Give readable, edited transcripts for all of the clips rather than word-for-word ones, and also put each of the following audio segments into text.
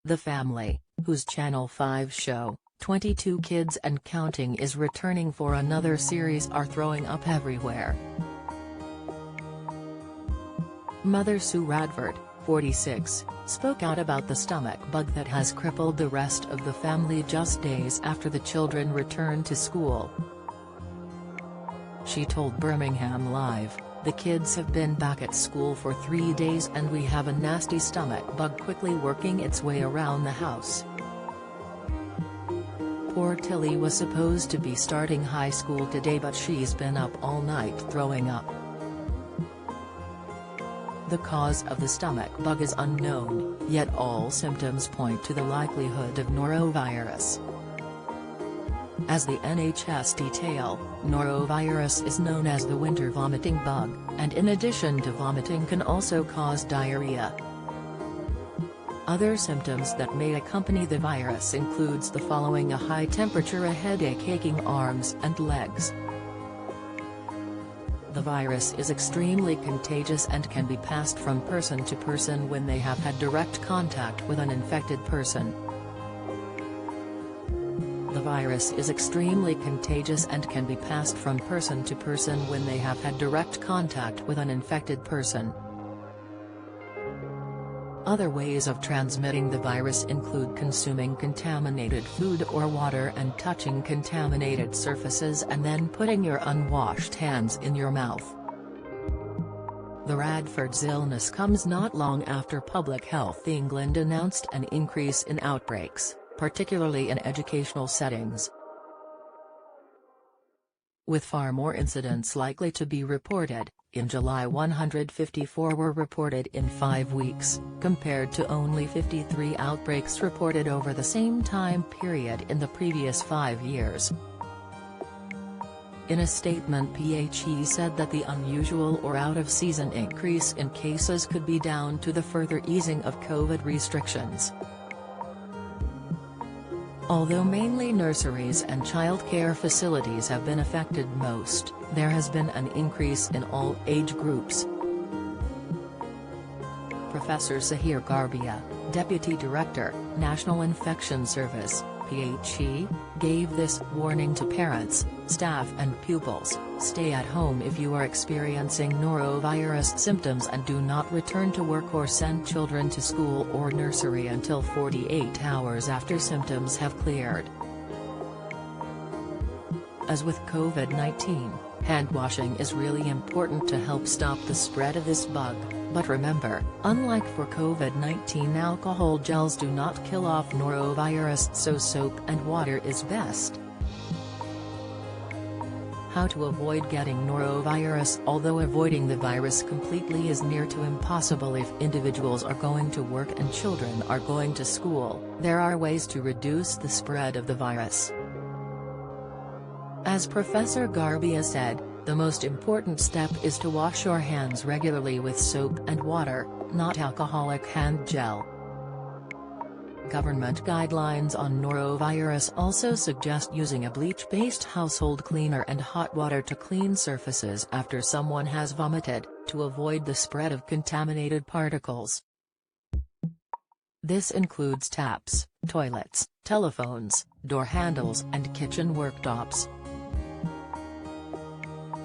The family, whose Channel 5 show, 22 Kids and Counting is returning for another series, are throwing up everywhere. Mother Sue Radford, 46, spoke out about the stomach bug that has crippled the rest of the family just days after the children returned to school. She told Birmingham Live, "The kids have been back at school for 3 days and we have a nasty stomach bug quickly working its way around the house." Poor Tilly was supposed to be starting high school today, but she's been up all night throwing up. The cause of the stomach bug is unknown, yet all symptoms point to the likelihood of norovirus. As the NHS detail, norovirus is known as the winter vomiting bug, and in addition to vomiting can also cause diarrhea. Other symptoms that may accompany the virus includes the following: a high temperature, a headache, aching arms and legs. The virus is extremely contagious and can be passed from person to person when they have had direct contact with an infected person. The virus is extremely contagious and can be passed from person to person when they have had direct contact with an infected person. Other ways of transmitting the virus include consuming contaminated food or water and touching contaminated surfaces and then putting your unwashed hands in your mouth. The Radford's illness comes not long after Public Health England announced an increase in outbreaks, particularly in educational settings, with far more incidents likely to be reported. In July, 154 were reported in 5 weeks, compared to only 53 outbreaks reported over the same time period in the previous 5 years. In a statement, PHE said that the unusual or out-of-season increase in cases could be down to the further easing of COVID restrictions. Although mainly nurseries and childcare facilities have been affected most, there has been an increase in all age groups. Professor Sahir Garbia, Deputy Director, National Infection Service, PHE, gave this warning to parents, staff and pupils: stay at home if you are experiencing norovirus symptoms and do not return to work or send children to school or nursery until 48 hours after symptoms have cleared. As with COVID-19, hand washing is really important to help stop the spread of this bug, but remember, unlike for COVID-19, alcohol gels do not kill off norovirus, so soap and water is best. How to avoid getting norovirus? Although avoiding the virus completely is near to impossible if individuals are going to work and children are going to school, there are ways to reduce the spread of the virus. As Professor Garbia said, the most important step is to wash your hands regularly with soap and water, not alcoholic hand gel. Government guidelines on norovirus also suggest using a bleach-based household cleaner and hot water to clean surfaces after someone has vomited, to avoid the spread of contaminated particles. This includes taps, toilets, telephones, door handles and kitchen worktops.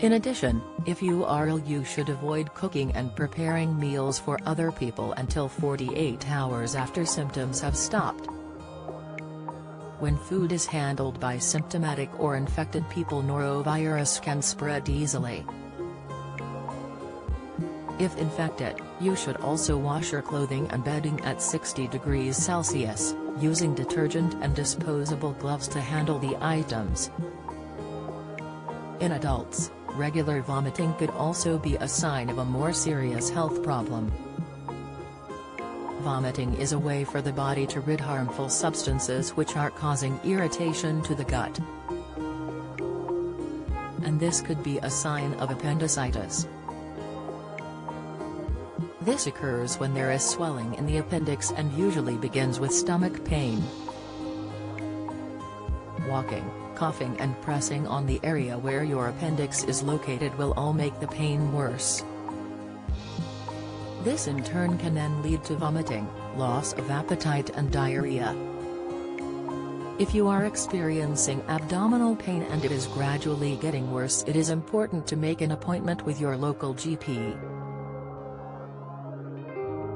In addition, if you are ill, you should avoid cooking and preparing meals for other people until 48 hours after symptoms have stopped. When food is handled by symptomatic or infected people, norovirus can spread easily. If infected, you should also wash your clothing and bedding at 60 degrees Celsius, using detergent and disposable gloves to handle the items. In adults, regular vomiting could also be a sign of a more serious health problem. Vomiting is a way for the body to rid harmful substances which are causing irritation to the gut. And this could be a sign of appendicitis. This occurs when there is swelling in the appendix and usually begins with stomach pain. Walking, coughing and pressing on the area where your appendix is located will all make the pain worse. This in turn can then lead to vomiting, loss of appetite and diarrhea. If you are experiencing abdominal pain and it is gradually getting worse, it is important to make an appointment with your local GP.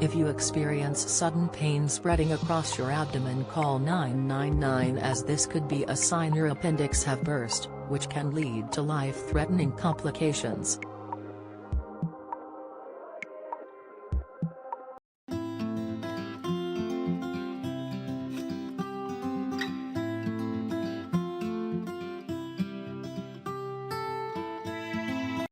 If you experience sudden pain spreading across your abdomen, call 999, as this could be a sign your appendix have burst, which can lead to life-threatening complications.